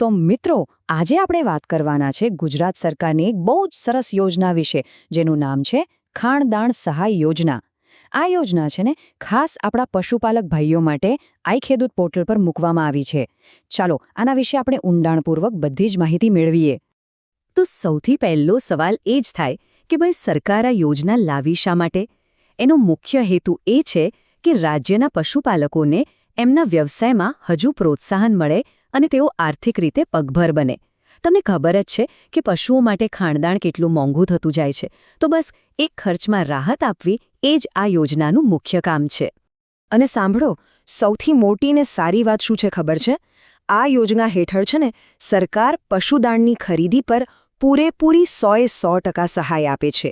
તો મિત્રો, આજે આપણે વાત કરવાના છે ગુજરાત સરકારની એક બહુ જ સરસ યોજના વિશે, જેનું નામ છે ખાણદાણ સહાય યોજના. આ યોજના છે ને ખાસ આપણા પશુપાલક ભાઈઓ માટે આઈ ખેડૂત પોર્ટલ પર મૂકવામાં આવી છે. ચાલો આના વિશે આપણે ઊંડાણપૂર્વક બધી જ માહિતી મેળવીએ. તો સૌથી પહેલો સવાલ એ જ થાય કે ભાઈ સરકાર આ યોજના લાવી શા માટે? એનો મુખ્ય હેતુ એ છે કે રાજ્યના પશુપાલકોને એમના વ્યવસાયમાં હજુ પ્રોત્સાહન મળે અને તેઓ આર્થિક રીતે પગભર બને. તમને ખબર જ છે કે પશુઓ માટે ખાણદાણ કેટલું મોંઘું થતું જાય છે, તો બસ એક ખર્ચમાં રાહત આપવી એ જ આ યોજનાનું મુખ્ય કામ છે. અને સાંભળો, સૌથી મોટી ને સારી વાત શું છે ખબર છે? આ યોજના હેઠળ છે ને સરકાર પશુદાણની ખરીદી પર પૂરેપૂરી 100% સહાય આપે છે.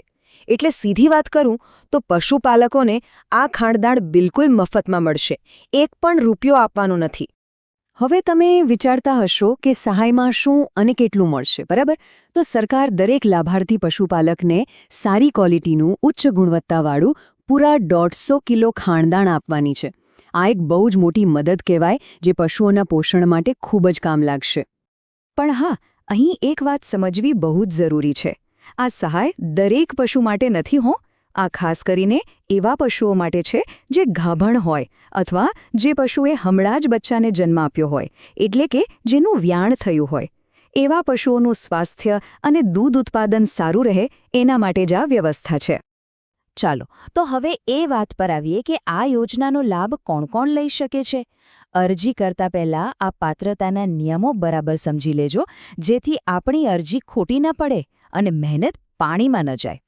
એટલે સીધી વાત કરું તો પશુપાલકોને આ ખાણદાણ બિલકુલ મફતમાં મળશે, એક પણ રૂપિયો આપવાનો નથી. હવે તમે વિચારતા હશો કે સહાયમાં શું અને કેટલું મળશે, બરાબર? તો સરકાર દરેક લાભાર્થી પશુપાલકને સારી ક્વોલિટીનું ઉચ્ચ ગુણવત્તાવાળું પૂરા 150 કિલો ખાણદાણ આપવાની છે. આ એક બહુ જ મોટી મદદ કહેવાય, જે પશુઓના પોષણ માટે ખૂબ જ કામ લાગશે. પણ હા, અહીં એક વાત સમજવી બહુ જ જરૂરી છે. આ સહાય દરેક પશુ માટે નથી હો. આ ખાસ કરીને એવા પશુઓ માટે છે જે ગાભણ હોય અથવા જે પશુએ હમણાં જ બચ્ચાને જન્મ આપ્યો હોય, એટલે કે જેનું વ્યાણ થયું હોય. એવા પશુઓનું સ્વાસ્થ્ય અને દૂધ ઉત્પાદન સારું રહે એના માટે જ આ વ્યવસ્થા છે. ચાલો તો હવે એ વાત પર આવીએ કે આ યોજનાનો લાભ કોણ કોણ લઈ શકે છે. અરજી કરતા પહેલા આ પાત્રતાના નિયમો બરાબર સમજી લેજો, જેથી આપણી અરજી ખોટી ન પડે અને મહેનત પાણીમાં ન જાય.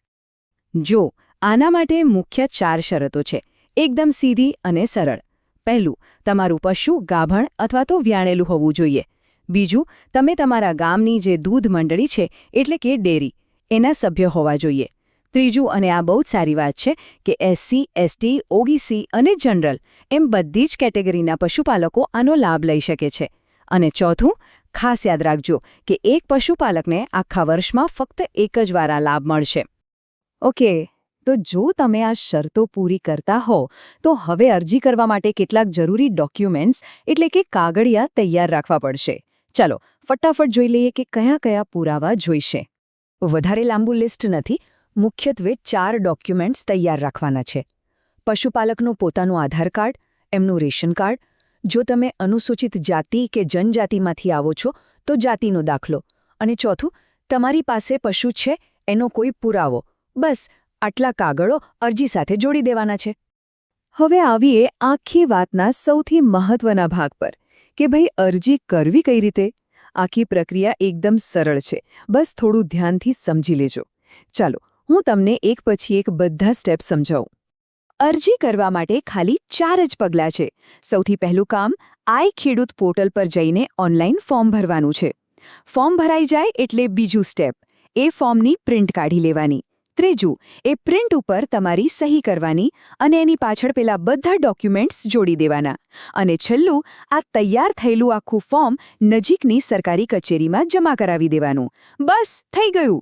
જો આના માટે મુખ્ય 4 શરતો છે, એકદમ સીધી અને સરળ. પહેલું, તમારું પશુ ગાભણ અથવા તો વ્યાણેલું હોવું જોઈએ. બીજું, તમે તમારા ગામની જે દૂધ મંડળી છે એટલે કે ડેરી, એના સભ્ય હોવા જોઈએ. ત્રીજું, અને આ બહુ જ સારી વાત છે, કે SC, ST, OBC અને જનરલ એમ બધી જ કેટેગરીના પશુપાલકો આનો લાભ લઈ શકે છે. અને ચોથું, ખાસ યાદ રાખજો કે એક પશુપાલકને આખા વર્ષમાં ફક્ત એક જ વાર આ લાભ મળશે. ઓકે, તો જો તમે આ શરતો પૂરી કરતા હો તો હવે અરજી કરવા માટે કેટલાક જરૂરી ડોક્યુમેન્ટ્સ એટલે કે કાગળિયા તૈયાર રાખવા પડશે. ચાલો ફટાફટ જોઈ લઈએ કે કયા કયા પુરાવા જોઈશે. વધારે લાંબુ લિસ્ટ નથી, મુખ્યત્વે 4 ડોક્યુમેન્ટ્સ તૈયાર રાખવાના છે. પશુપાલકનું પોતાનું આધાર કાર્ડ, એમનું રેશન કાર્ડ. જો તમે અનુસૂચિત જાતિ કે જનજાતિમાંથી આવો છો તો જાતિનો દાખલો. અને ચોથું, તમારી પાસે પશુ છે એનો કોઈ પુરાવો. બસ આટલા કાગળો અરજી સાથે જોડી દેવાના છે. હવે આવીએ આખી વાતના સૌથી મહત્વના ભાગ પર કે ભાઈ અરજી કરવી કઈ રીતે. આખી પ્રક્રિયા એકદમ સરળ છે, બસ થોડું ધ્યાનથી સમજી લેજો. ચાલો હું તમને એક પછી એક બધા સ્ટેપ સમજાવું. અરજી કરવા માટે ખાલી 4 જ પગલાં છે. સૌથી પહેલું કામ, આઈ ખેડૂત પોર્ટલ પર જઈને ઓનલાઈન ફોર્મ ભરવાનું છે. ફોર્મ ભરાઈ જાય એટલે બીજું સ્ટેપ, એ ફોર્મની પ્રિન્ટ કાઢી લેવાની. ત્રીજું, એ પ્રિન્ટ ઉપર તમારી સહી કરવાની અને એની પાછળ પેલા બધા ડોક્યુમેન્ટ્સ જોડી દેવાના. અને છેલ્લું, આ તૈયાર થયેલું આખું ફોર્મ નજીકની સરકારી કચેરીમાં જમા કરાવી દેવાનું. બસ થઈ ગયું.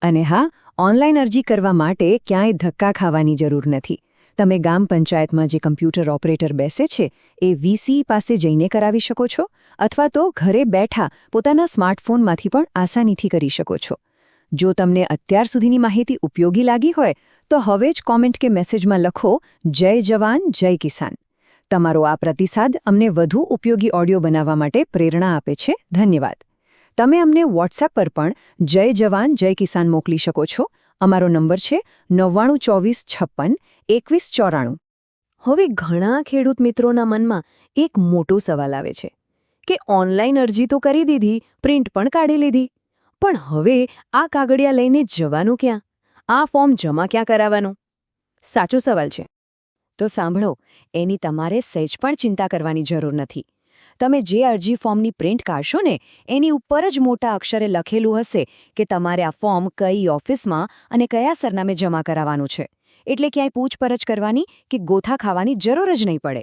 અને હા, ઓનલાઈન અરજી કરવા માટે ક્યાંય ધક્કા ખાવાની જરૂર નથી. તમે ગામ પંચાયતમાં જે કમ્પ્યુટર ઓપરેટર બેસે છે એ VC પાસે જઈને કરાવી શકો છો, અથવા તો ઘરે બેઠા પોતાના સ્માર્ટફોનમાંથી પણ આસાનીથી કરી શકો છો. જો તમને અત્યાર સુધીની માહિતી ઉપયોગી લાગી હોય તો હવે જ કોમેન્ટ કે મેસેજમાં લખો, જય જવાન જય કિસાન. તમારો આ પ્રતિસાદ અમને વધુ ઉપયોગી ઓડિયો બનાવવા માટે પ્રેરણા આપે છે. ધન્યવાદ. તમે અમને WhatsApp પર પણ જય જવાન જય કિસાન મોકલી શકો છો. અમારો નંબર છે 9924562194. હવે ઘણા ખેડૂત મિત્રોના મનમાં એક મોટો સવાલ આવે છે કે ઓનલાઈન અરજી તો કરી દીધી, પ્રિન્ટ પણ કાઢી લીધી, પણ હવે આ કાગળિયા લઈને જવાનું ક્યાં? આ ફોર્મ જમા ક્યાં કરાવવાનું? સાચો સવાલ છે. તો સાંભળો, એની તમારે સહેજ પણ ચિંતા કરવાની જરૂર નથી. તમે જે અરજી ફોર્મની પ્રિન્ટ કાઢશો ને એની ઉપર જ મોટા અક્ષરે લખેલું હશે કે તમારે આ ફોર્મ કઈ ઓફિસમાં અને કયા સરનામે જમા કરાવવાનું છે. એટલે ક્યાંય પૂછપરછ કરવાની કે ગોથા ખાવાની જરૂર જ નહીં પડે.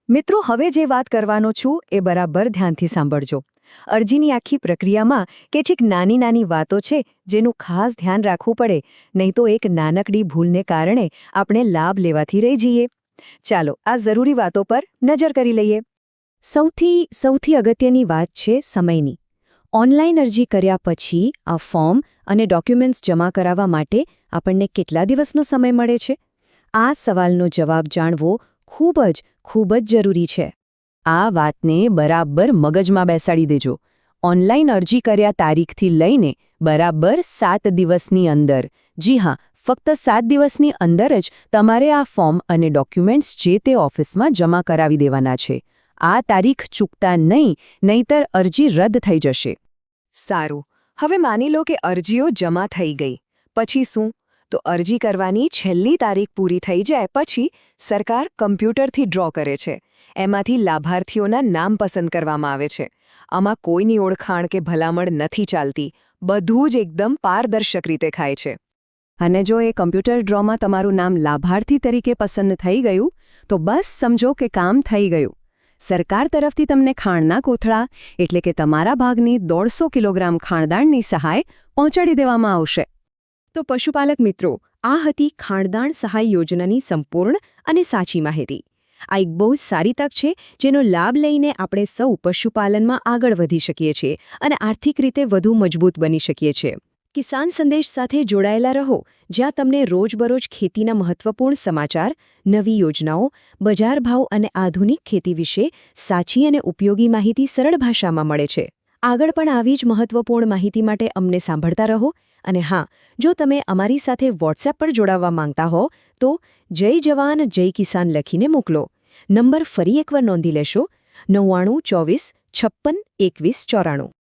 મિત્રો, હવે જે વાત કરવાનો છું એ બરાબર ધ્યાનથી સાંભળજો. અરજીની આખી પ્રક્રિયામાં કેટલીક નાની નાની વાતો છે જેનું ખાસ ધ્યાન રાખવું પડે, નહીં તો એક નાનકડી ભૂલને કારણે આપણે લાભ લેવાથી રહી જઈએ. ચાલો આ જરૂરી વાતો પર નજર કરી લઈએ. સૌથી અગત્યની વાત છે સમયની. ઓનલાઈન અરજી કર્યા પછી આ ફોર્મ અને ડોક્યુમેન્ટ્સ જમા કરાવવા માટે આપણને કેટલા દિવસનો સમય મળે છે? આ સવાલનો જવાબ જાણવો ખૂબ જ જરૂરી છે. આ વાતને બરાબર મગજમાં બેસાડી દેજો. ઓનલાઈન અરજી કર્યા તારીખથી લઈને બરાબર 7 દિવસની અંદર, જી હા, ફક્ત 7 દિવસની અંદર જ તમારે આ ફોર્મ અને ડોક્યુમેન્ટ્સ જે તે ઓફિસમાં જમા કરાવી દેવાના છે. આ તારીખ ચૂકતા નહીંતર અરજી રદ થઈ જશે. સારું, હવે માની લો કે અરજીઓ જમા થઈ ગઈ. પછી શું? તો અરજી કરવાની છેલ્લી તારીખ પૂરી થઈ જાય પછી સરકાર કમ્પ્યુટરથી ડ્રો કરે છે. એમાંથી લાભાર્થીઓના નામ પસંદ કરવામાં આવે છે. આમાં કોઈની ઓળખાણ કે ભલામણ નથી ચાલતી. બધું જ એકદમ પારદર્શક રીતે થાય છે. અને જો એ કમ્પ્યુટર ડ્રોમાં તમારું નામ લાભાર્થી તરીકે પસંદ થઈ ગયું તો બસ સમજો કે કામ થઈ ગયું. સરકાર તરફથી તમને ખાણના કોથળા એટલે કે તમારા ભાગની 150 કિલોગ્રામ ખાણદાણની સહાય પહોંચાડી દેવામાં આવશે. તો પશુપાલક મિત્રો, આ હતી ખાણદાણ સહાય યોજનાની સંપૂર્ણ અને સાચી માહિતી. આ એક બહુ સારી તક છે જેનો લાભ લઈને આપણે સૌ પશુપાલનમાં આગળ વધી શકીએ છીએ અને આર્થિક રીતે વધુ મજબૂત બની શકીએ છીએ. કિસાન સંદેશ સાથે જોડાયેલા રહો, જ્યાં તમને રોજબરોજ ખેતીના મહત્વપૂર્ણ સમાચાર, નવી યોજનાઓ, બજાર ભાવ અને આધુનિક ખેતી વિશે સાચી અને ઉપયોગી માહિતી સરળ ભાષામાં મળે છે. આગળ પણ આવી જ મહત્વપૂર્ણ માહિતી માટે અમને સાંભળતા રહો. અને હા, જો તમે અમારી સાથે વોટ્સએપ પર જોડાવા માંગતા હો તો જય જવાન જય કિસાન લખીને મોકલો. નંબર ફરી એકવાર નોંધી લેશો: 9924 56 21 94.